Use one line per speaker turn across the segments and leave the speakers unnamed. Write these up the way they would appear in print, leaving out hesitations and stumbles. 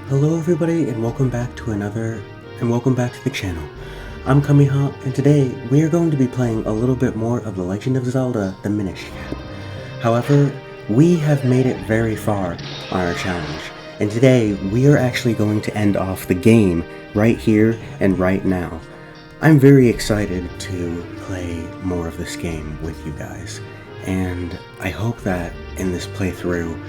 Hello everybody and welcome back to the channel. I'm Kameha and today we are going to be playing a little bit more of The Legend of Zelda, the Minishcap. However, we have made it very far on our challenge, and today we are actually going to end off the game right here and right now. I'm very excited to play more of this game with you guys, and I hope that in this playthrough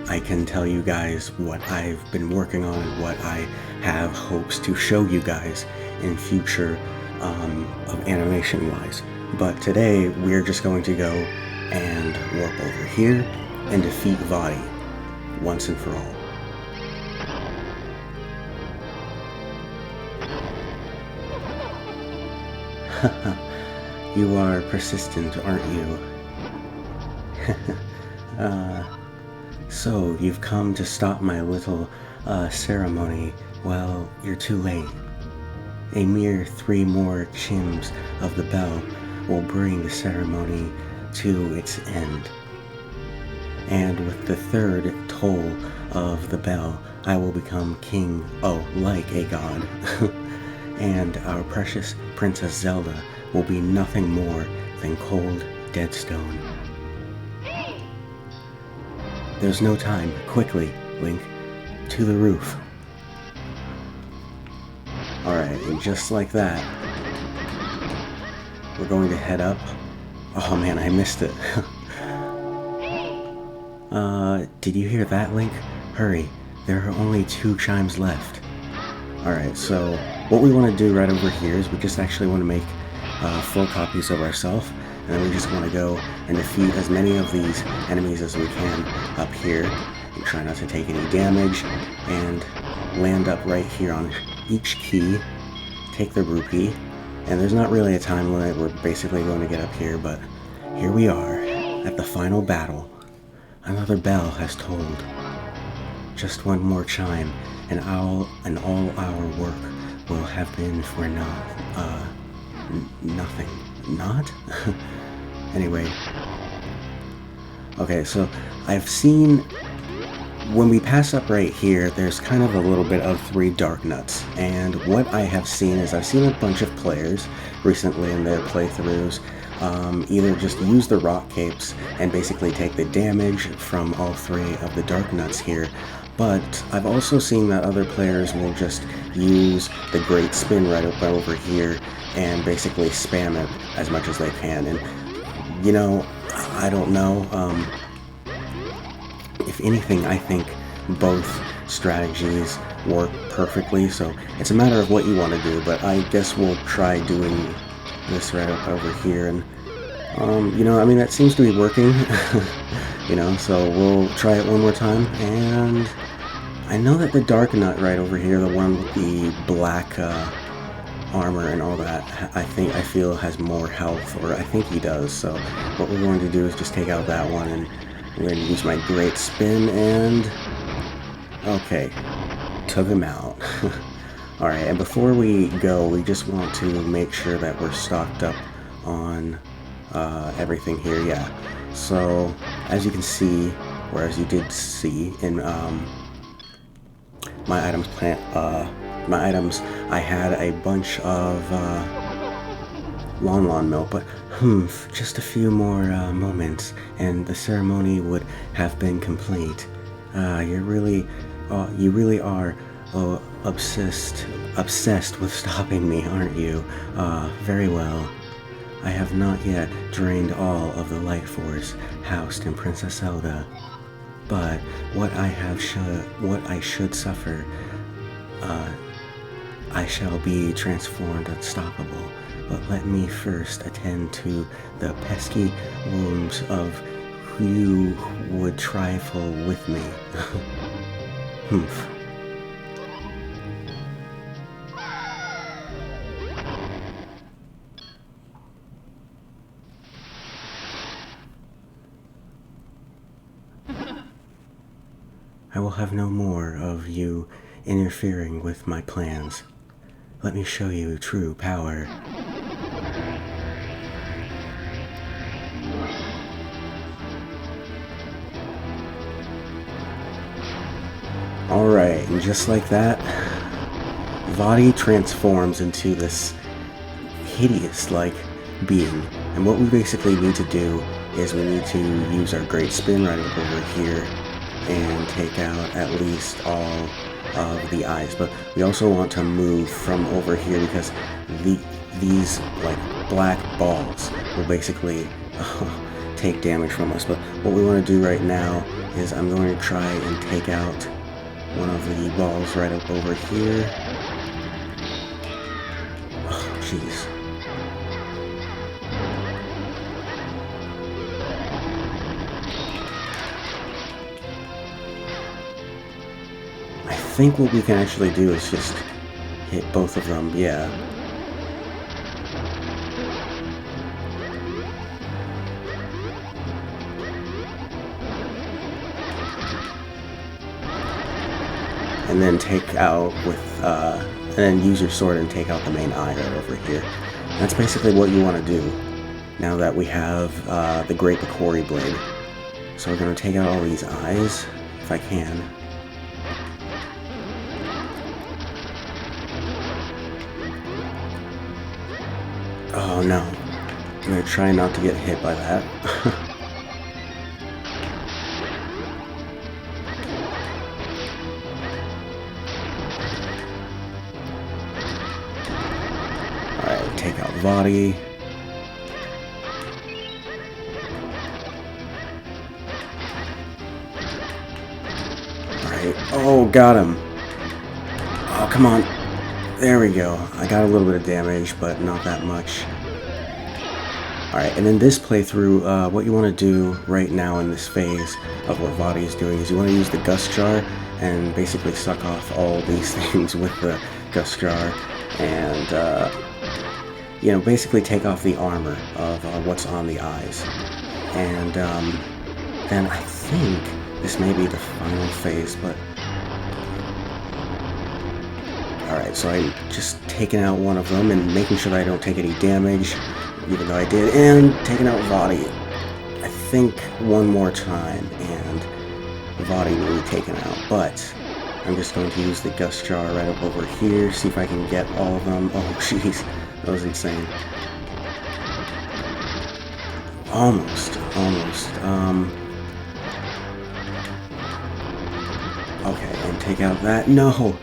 I can tell you guys what I've been working on and what I have hopes to show you guys in future of animation wise. But today we're just going to go and warp over here and defeat Vaati once and for all. You are persistent, aren't you? So, you've come to stop my little ceremony. Well, you're too late. A mere 3 more chims of the bell will bring the ceremony to its end. And with the 3rd toll of the bell, I will become king, like a god. And our precious Princess Zelda will be nothing more than cold, dead stone. There's no time. Quickly, Link. To the roof. Alright, and just like that, we're going to head up. Oh man, I missed it. Did you hear that, Link? Hurry, there are only 2 chimes left. Alright, so what we want to do right over here is we just actually want to make full copies of ourselves, and then we just want to go and defeat as many of these enemies as we can up here, and try not to take any damage, and land up right here on each key, take the rupee, and there's not really a time limit, we're basically going to get up here, but here we are, at the final battle. Another bell has tolled. Just one more chime, and all our work will have been for nothing. Not? Anyway. Okay, so I've seen, when we pass up right here, there's kind of a little bit of 3 dark nuts. And what I have seen is I've seen a bunch of players recently in their playthroughs either just use the rock capes and basically take the damage from all 3 of the dark nuts here. But I've also seen that other players will just use the great spin right over here and basically spam it as much as they can. And, you know, I don't know. If anything, I think both strategies work perfectly, so it's a matter of what you want to do, but I guess we'll try doing this right up over here, and, you know, I mean, that seems to be working, you know, so we'll try it one more time, and I know that the dark nut right over here, the one with the black, armor and all that, I feel has more health, or I think he does, so what we're going to do is just take out that one, and we're going to use my great spin, and okay, took him out. Alright, and before we go, we just want to make sure that we're stocked up on everything here, yeah. So, as you can see, or as you did see in my items I had a bunch of Lon milk, but just a few more moments, and the ceremony would have been complete. You really are obsessed with stopping me, aren't you? Very well. I have not yet drained all of the life force housed in Princess Zelda, but what I should suffer, I shall be transformed unstoppable. But let me first attend to the pesky wounds of who would trifle with me. Humph. I will have no more of you interfering with my plans. Let me show you true power. Alright, and just like that, Vaati transforms into this hideous-like being. And what we basically need to do is we need to use our great spin right over here and take out at least all of the eyes. But we also want to move from over here because these like black balls will basically take damage from us. But what we want to do right now is I'm going to try and take out one of the balls right up over here. Oh, jeez. I think what we can actually do is just hit both of them, yeah. And then take out with, and then use your sword and take out the main eye right over here. And that's basically what you want to do now that we have the Great Picori Blade. So we're going to take out all these eyes, if I can. Oh no, I'm going to try not to get hit by that. Alright, take out Vaati. Alright, oh, got him. Oh, come on. There we go. I got a little bit of damage, but not that much. Alright, and in this playthrough, what you want to do right now in this phase of what Vaati is doing is you want to use the Gust Jar and basically suck off all these things with the Gust Jar and, you know, basically take off the armor of what's on the eyes. And then I think this may be the final phase, but... Alright, so I'm just taking out one of them and making sure that I don't take any damage, even though I did, and taking out Vaati. I think one more time, and Vaati will be taken out, but I'm just going to use the Gust Jar right up over here, see if I can get all of them. Oh, jeez, that was insane. Almost. Okay, and take out that. No!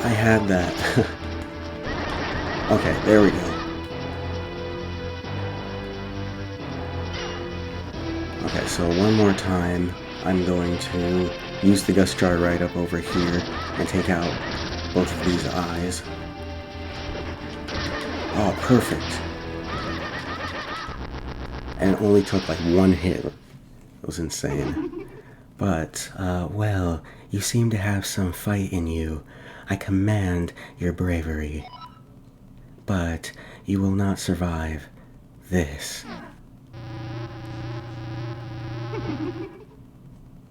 I had that. Okay, there we go. Okay, so one more time, I'm going to use the Gust Jar right up over here and take out both of these eyes. Oh, perfect. And it only took like one hit. It was insane. But, well, you seem to have some fight in you. I command your bravery. But you will not survive this.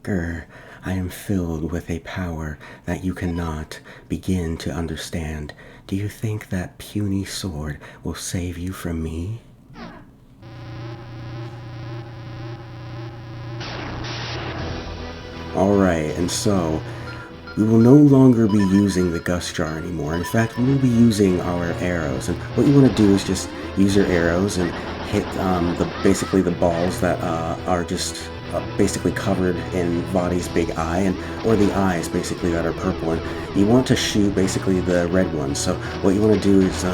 Grr, I am filled with a power that you cannot begin to understand. Do you think that puny sword will save you from me? Alright, and so we will no longer be using the Gust Jar anymore. In fact, we will be using our arrows. And what you want to do is just use your arrows and hit basically the balls that are just basically covered in Vaati's big eye, or the eyes basically that are purple. And you want to shoot basically the red ones. So what you want to do is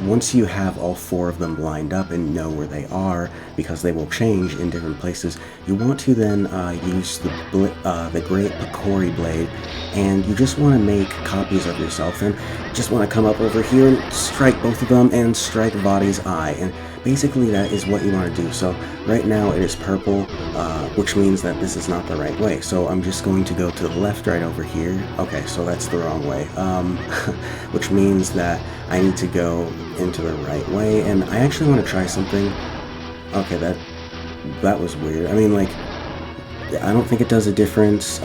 once you have all four of them lined up and know where they are, because they will change in different places, you want to then use the Great Picori Blade, and you just want to make copies of yourself, and just want to come up over here and strike both of them and strike Vaati's eye. And basically that is what you want to do. So right now it is purple, which means that this is not the right way. So I'm just going to go to the left right over here. Okay, so that's the wrong way. Which means that I need to go into the right way, and I actually want to try something. Okay, that was weird. I mean, like, I don't think it does a difference,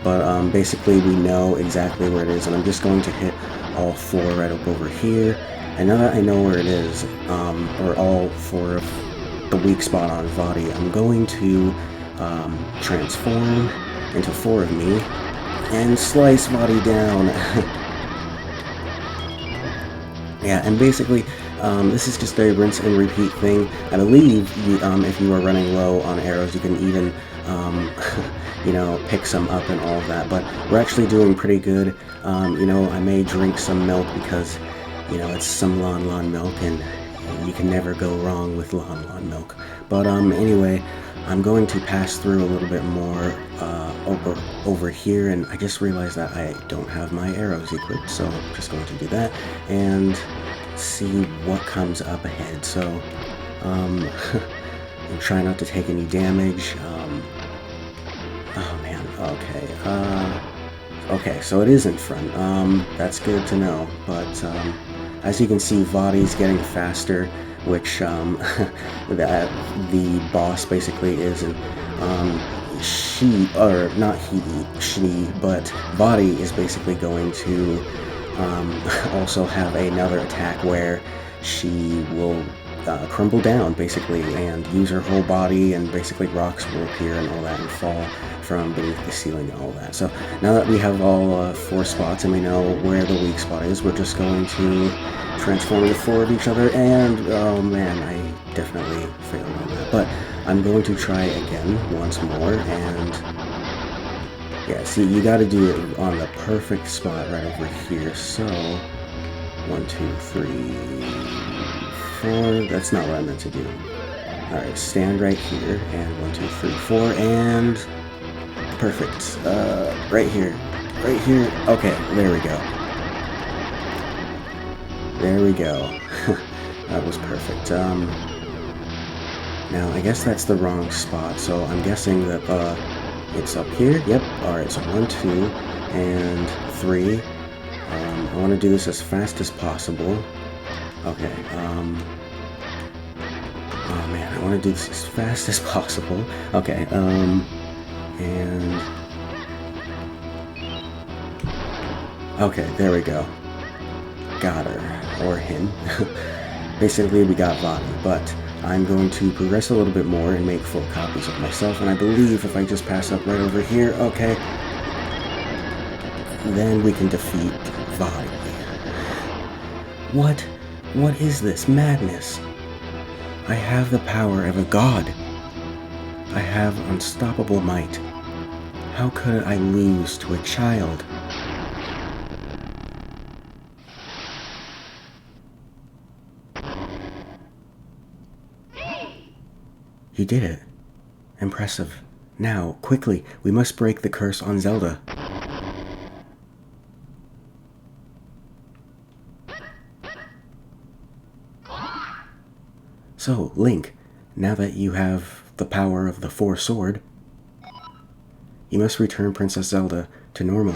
but basically we know exactly where it is, and I'm just going to hit all four right up over here. And now that I know where it is, or all four of the weak spot on Vaati, I'm going to transform into four of me, And slice Vaati down. Yeah, and basically, this is just a rinse and repeat thing. I believe if you are running low on arrows, you can even, you know, pick some up and all of that. But we're actually doing pretty good. You know, I may drink some milk because, you know, it's some Lon milk, and you can never go wrong with Lon milk. But anyway, I'm going to pass through a little bit more over here, and I just realized that I don't have my arrows equipped, so I'm just going to do that and see what comes up ahead. So and try not to take any damage. Oh man, okay. Okay, so it is in front. That's good to know. But as you can see, Vaati's getting faster, which that the boss basically is an she, or not she, but Vaati is basically going to also have another attack where she will crumble down basically and use her whole body, and basically rocks will appear and all that and fall from beneath the ceiling and all that. So now that we have all 4 spots and we know where the weak spot is, we're just going to transform into 4 of each other, and oh man, I definitely failed on that. But I'm going to try again once more, and yeah, see, you gotta do it on the perfect spot right over here. So 1, 2, 3, 4. That's not what I meant to do. Alright, stand right here, and 1, 2, 3, 4, and perfect. Right here. Right here. Okay, there we go. There we go. That was perfect. Now, I guess that's the wrong spot, so I'm guessing that it's up here. Yep. Alright, so 1, 2, and 3. I want to do this as fast as possible. Okay, oh man, I want to do this as fast as possible. Okay, and... okay, there we go. Got her. Or him. Basically, we got Vaati, but I'm going to progress a little bit more and make full copies of myself, and I believe if I just pass up right over here, okay, then we can defeat Vaati. What? What is this madness? I have the power of a god. I have unstoppable might. How could I lose to a child? You did it. Impressive. Now, quickly, we must break the curse on Zelda. So, Link, now that you have the power of the Four Sword, you must return Princess Zelda to normal.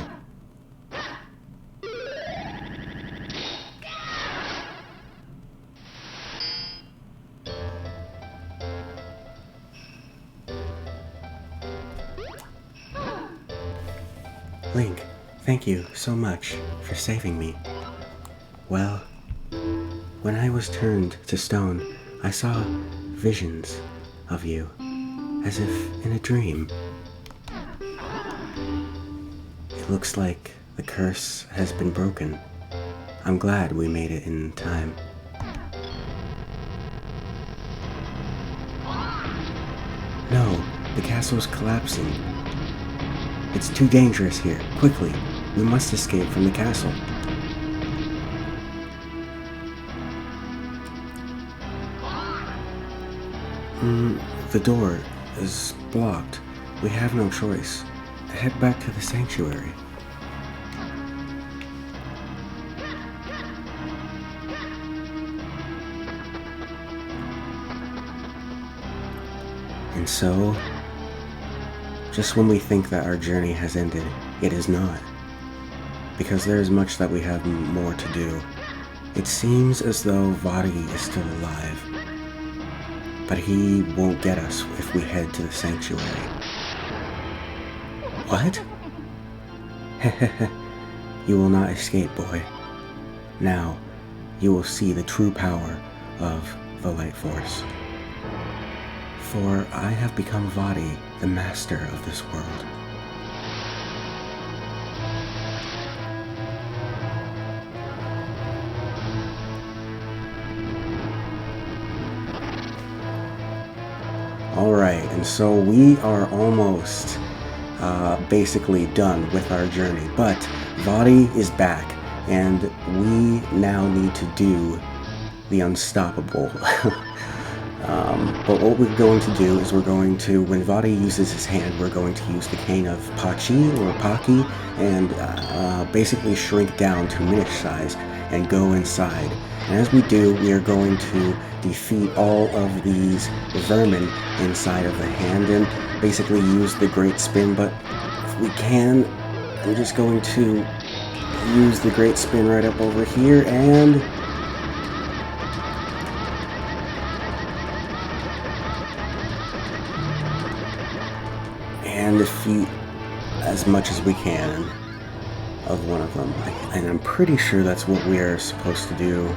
Link, thank you so much for saving me. Well, when I was turned to stone, I saw visions of you, as if in a dream. It looks like the curse has been broken. I'm glad we made it in time. No, the castle's collapsing. It's too dangerous here. Quickly, we must escape from the castle. The door is blocked. We have no choice. Head back to the sanctuary. And so, just when we think that our journey has ended, it is not. Because there is much that we have more to do. It seems as though Vaati is still alive. But he won't get us if we head to the sanctuary. What? You will not escape, boy. Now, you will see the true power of the Light Force. For I have become Vaati, the master of this world. Alright, and so we are almost basically done with our journey, but Vaati is back, and we now need to do the unstoppable. But what we're going to do is we're going to, when Vaati uses his hand, we're going to use the cane of Pachi or Paki and basically shrink down to Minish size and go inside. And as we do, we are going to defeat all of these vermin inside of the hand and basically use the Great Spin. But if we can, I'm just going to use the Great Spin right up over here and defeat as much as we can of one of them. And I'm pretty sure that's what we are supposed to do.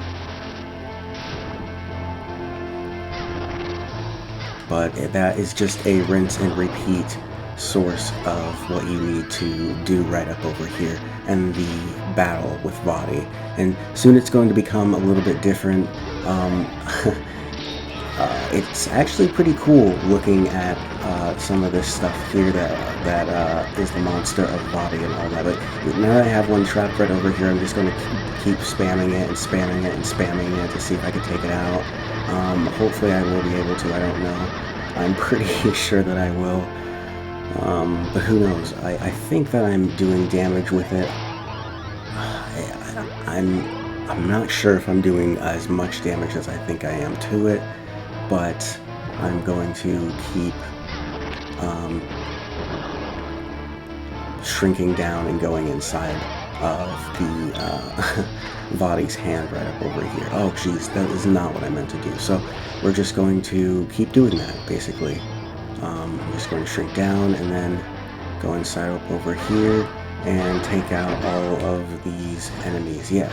But that is just a rinse and repeat source of what you need to do right up over here and the battle with Vaati. And soon it's going to become a little bit different. It's actually pretty cool looking at some of this stuff here that is the monster of Vaati and all that. But now that I have one trapped right over here, I'm just going to keep spamming it and spamming it and spamming it to see if I can take it out. Hopefully I will be able to, I don't know. I'm pretty sure that I will. But who knows? I think that I'm doing damage with it. I'm not sure if I'm doing as much damage as I think I am to it, but I'm going to keep shrinking down and going inside of the Vaati's hand right up over here. Oh geez, that is not what I meant to do. So we're just going to keep doing that, basically. I'm just going to shrink down and then go inside up over here and take out all of these enemies. Yeah.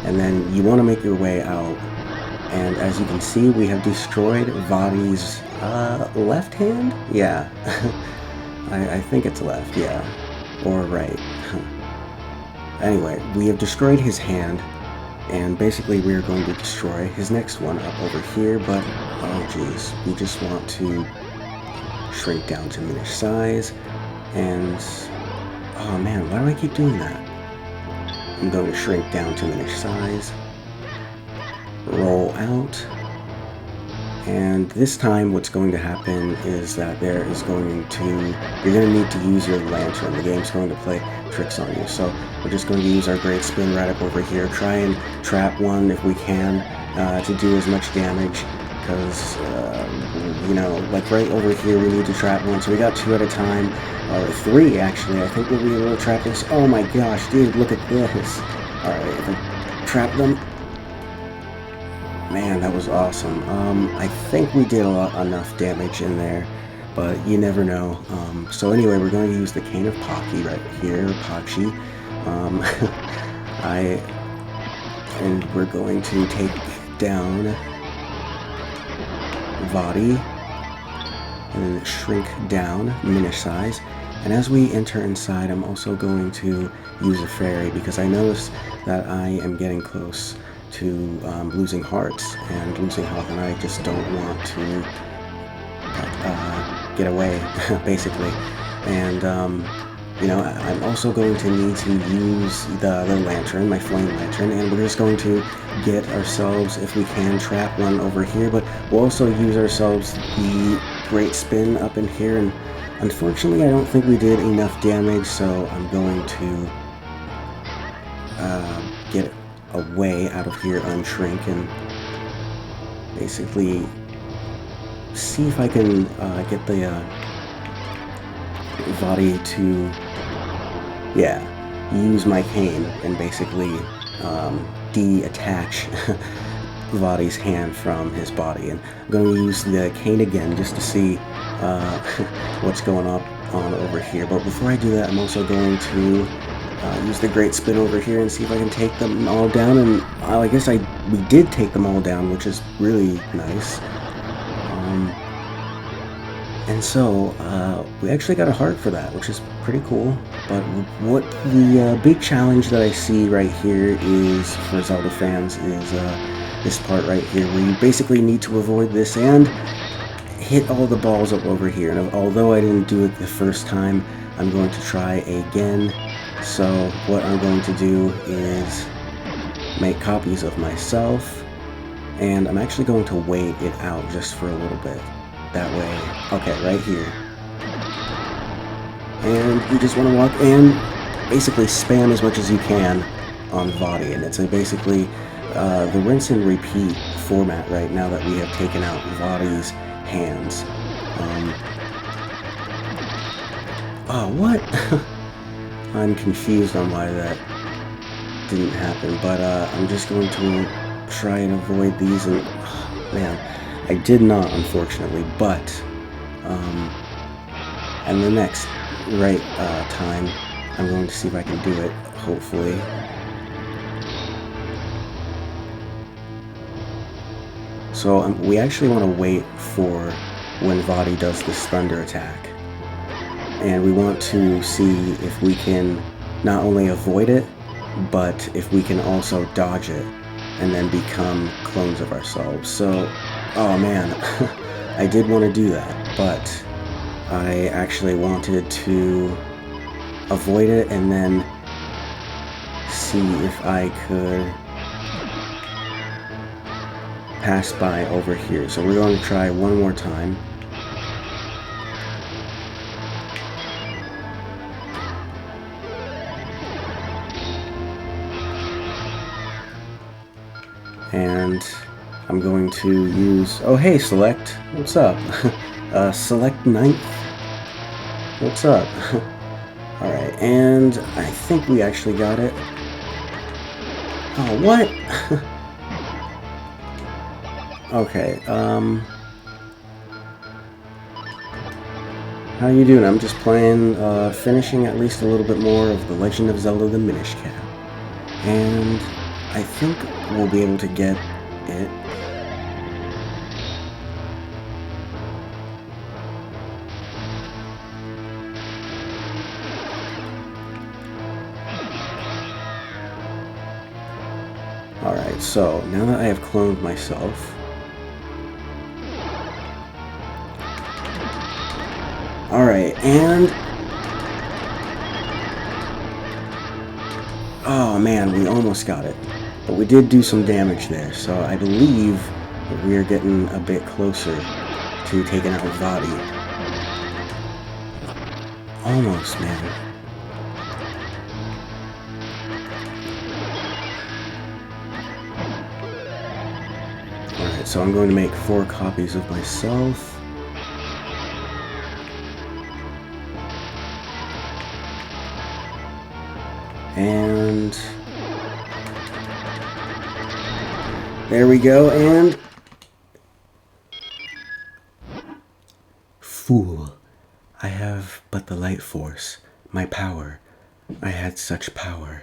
And then you want to make your way out. And as you can see, we have destroyed Vaati's left hand? Yeah. I think it's left, yeah. Or right. Anyway, we have destroyed his hand. And basically we are going to destroy his next one up over here. But, oh geez, we just want to shrink down to Minish size. And, oh man, why do I keep doing that? I'm going to shrink down to Minish size. Roll out, and this time what's going to happen is that you're going to need to use your lantern. The game's going to play tricks on you, so we're just going to use our Great Spin right up over here, try and trap one if we can to do as much damage, because you know, like right over here we need to trap one, so we got 2 at a time, or 3 actually. I think we'll be able to trap this. Oh my gosh, dude, look at this. Alright, if I trap them. Man, that was awesome. I think we did enough damage in there, but you never know. So anyway, we're going to use the cane of Paki right here, Pachi. And we're going to take down Vaati and shrink down Minish size. And as we enter inside, I'm also going to use a fairy because I noticed that I am getting close to losing hearts and losing health, and I just don't want to get away, basically. And you know, I'm also going to need to use the lantern, my flame lantern, and we're just going to get ourselves, if we can, trap one over here, but we'll also use ourselves the Great Spin up in here. And unfortunately I don't think we did enough damage, so I'm going to get away out of here, unshrink, and basically see if I can get the Vaati to, yeah, use my cane and basically detach Vaati's hand from his body. And I'm going to use the cane again just to see what's going on over here. But before I do that, I'm also going to use the Great Spin over here and see if I can take them all down. And I guess we did take them all down, which is really nice. And And so, we actually got a heart for that, which is pretty cool. But what the big challenge that I see right here is, for Zelda fans, is this part right here, where you basically need to avoid this and hit all the balls up over here. And although I didn't do it the first time, I'm going to try again. So what I'm going to do is make copies of myself, and I'm actually going to wait it out just for a little bit. That way, okay, right here. And you just want to walk in, basically spam as much as you can on Vaati, and it's basically the rinse and repeat format right now that we have taken out Vaati's hands. Oh, what? I'm confused on why that didn't happen, but I'm just going to try and avoid these, and oh, man, I did not, unfortunately, but and the next time I'm going to see if I can do it, hopefully. So we actually want to wait for when Vaati does this thunder attack, and we want to see if we can not only avoid it, but if we can also dodge it and then become clones of ourselves. So, oh man, I did want to do that, but I actually wanted to avoid it and then see if I could pass by over here. So we're going to try one more time. And I'm going to use, oh hey, Select, what's up? Select ninth, what's up? Alright, and I think we actually got it. Oh, what? Okay, how you doing? I'm just playing, finishing at least a little bit more of The Legend of Zelda the Minishcap. And I think we'll be able to get it. Alright, so now that I have cloned myself, alright, and oh man, we almost got it. But we did do some damage there, so I believe that we are getting a bit closer to taking out Vaati. Almost, man. Alright, so I'm going to make 4 copies of myself. And there we go, and fool, I have but the light force, my power. I had such power.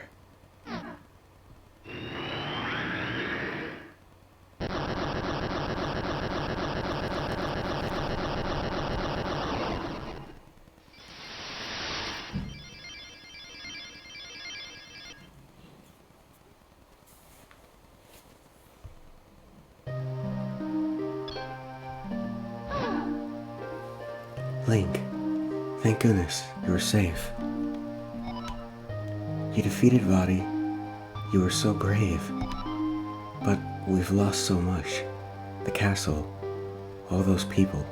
Link, thank goodness you were safe. You defeated Vaati. You were so brave. But we've lost so much. The castle, all those people.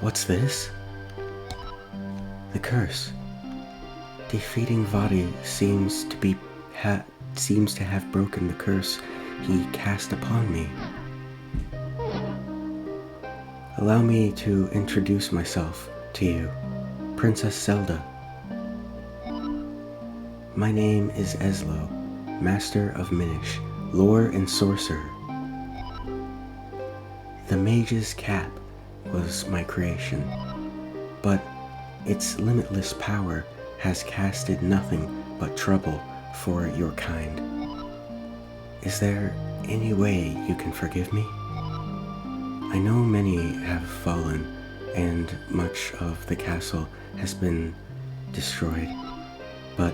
What's this? The curse. Defeating Vaati seems to have broken the curse he cast upon me. Allow me to introduce myself to you, Princess Zelda. My name is Eslo, Master of Minish, Lore and Sorcerer. The Mage's Cap was my creation. but its limitless power has casted nothing but trouble for your kind. Is there any way you can forgive me? I know many have fallen, and much of the castle has been destroyed, but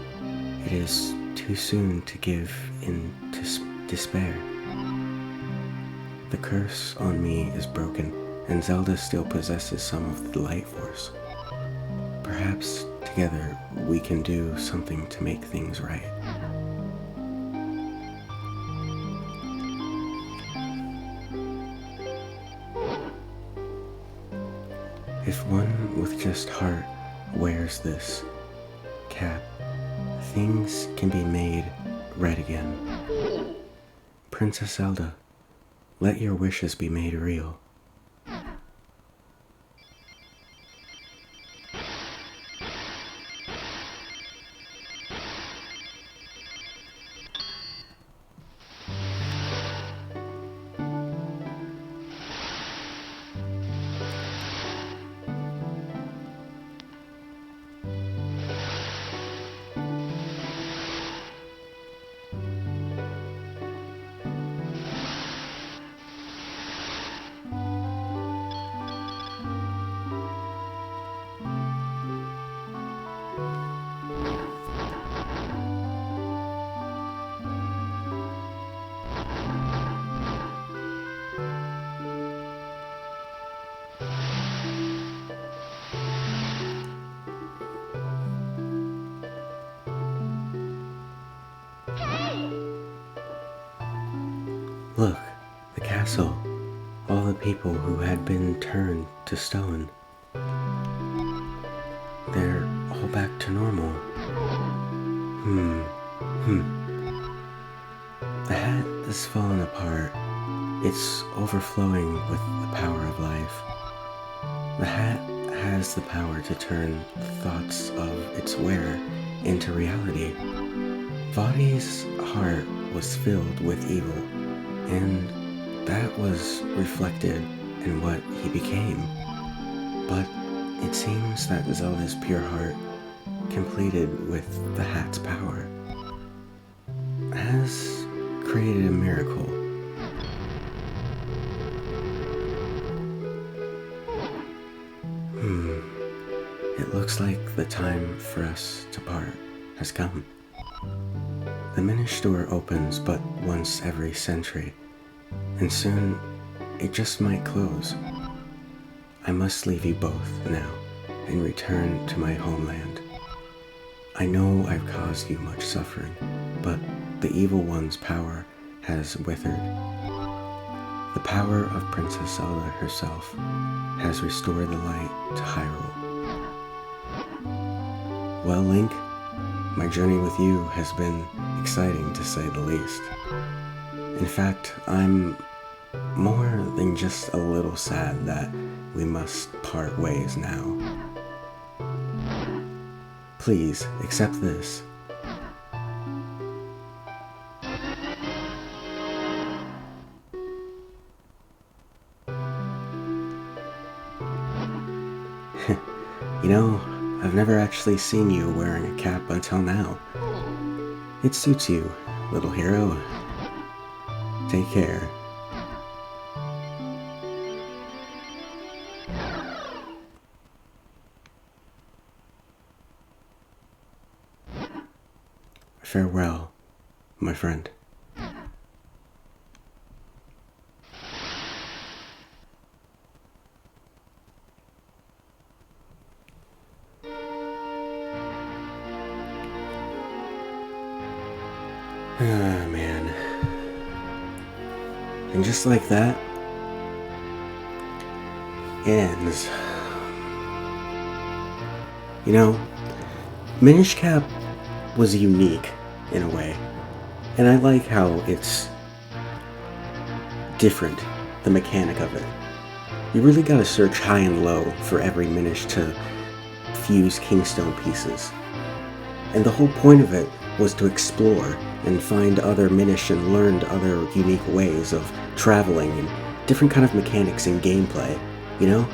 it is too soon to give in to despair. The curse on me is broken, and Zelda still possesses some of the light force. Perhaps together we can do something to make things right. If one with just heart wears this cap, things can be made right again. Princess Zelda, let your wishes be made real. Look, the castle, all the people who had been turned to stone. They're all back to normal. The hat has fallen apart. It's overflowing with the power of life. The hat has the power to turn the thoughts of its wearer into reality. Vaati's heart was filled with evil, and that was reflected in what he became. But it seems that Zelda's pure heart, completed with the hat's power, has created a miracle. It looks like the time for us to part has come. The Minish door opens but once every century, and soon it just might close. I must leave you both now and return to my homeland. I know I've caused you much suffering, but the evil one's power has withered. The power of Princess Zelda herself has restored the light to Hyrule. Well, Link, my journey with you has been exciting to say the least. In fact, I'm more than just a little sad that we must part ways now. Please accept this. You know, I've never actually seen you wearing a cap until now. It suits you, little hero. Take care. Farewell, my friend. Ah, man. And just like that, it ends. You know, Minishcap was unique in a way, and I like how it's different, the mechanic of it. You really gotta search high and low for every Minish to fuse Kingstone pieces. And the whole point of it was to explore and find other Minish and learn other unique ways of traveling and different kind of mechanics in gameplay, you know?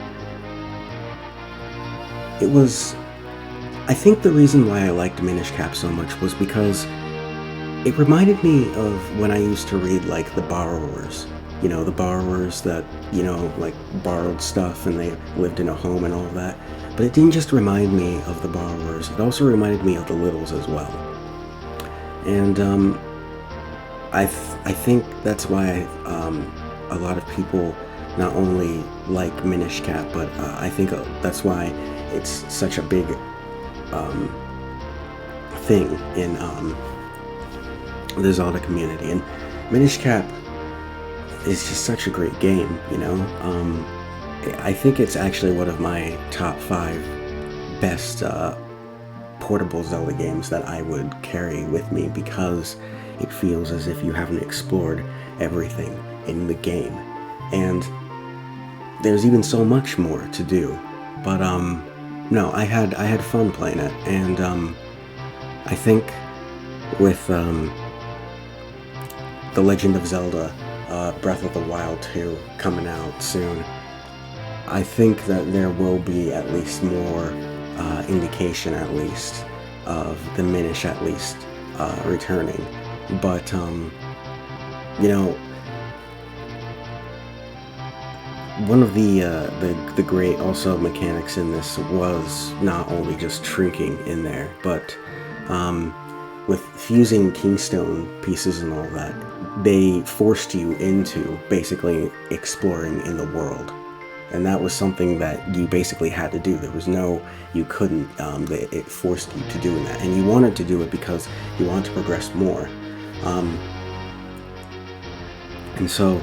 it was... I think the reason why I liked Minishcap so much was because it reminded me of when I used to read, like, the borrowers. You know, the borrowers that, you know, like, borrowed stuff and they lived in a home and all of that. But it didn't just remind me of the borrowers, it also reminded me of the littles as well. And, I think that's why a lot of people not only like Minishcap, but I think that's why it's such a big thing in the Zelda community. And Minishcap is just such a great game, you know. I think it's actually one of my top 5 best portable Zelda games that I would carry with me, because it feels as if you haven't explored everything in the game, and there's even so much more to do. But no, I had fun playing it, and I think with The Legend of Zelda Breath of the Wild 2 coming out soon, I think that there will be at least more indication, at least, of the Minish at least returning. But you know, one of the great also mechanics in this was not only just shrinking in there, but with fusing Kingstone pieces and all that, they forced you into basically exploring in the world. And that was something that you basically had to do. There was no, you couldn't, it forced you to doing that. And you wanted to do it because you wanted to progress more. And so,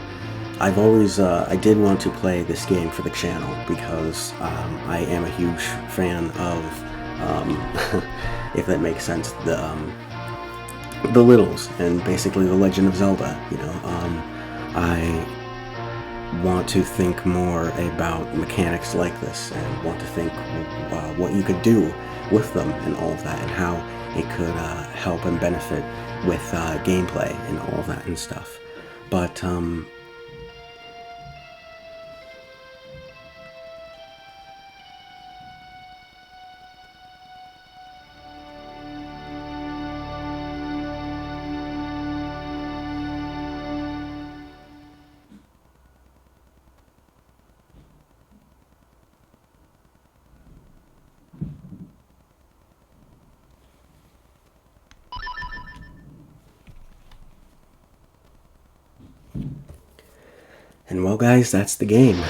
I've always, I did want to play this game for the channel, because I am a huge fan of, if that makes sense, the Littles, and basically The Legend of Zelda, you know. I want to think more about mechanics like this, and want to think what you could do with them and all of that, and how it could help and benefit with gameplay and all of that and stuff. But and well, guys, that's the game.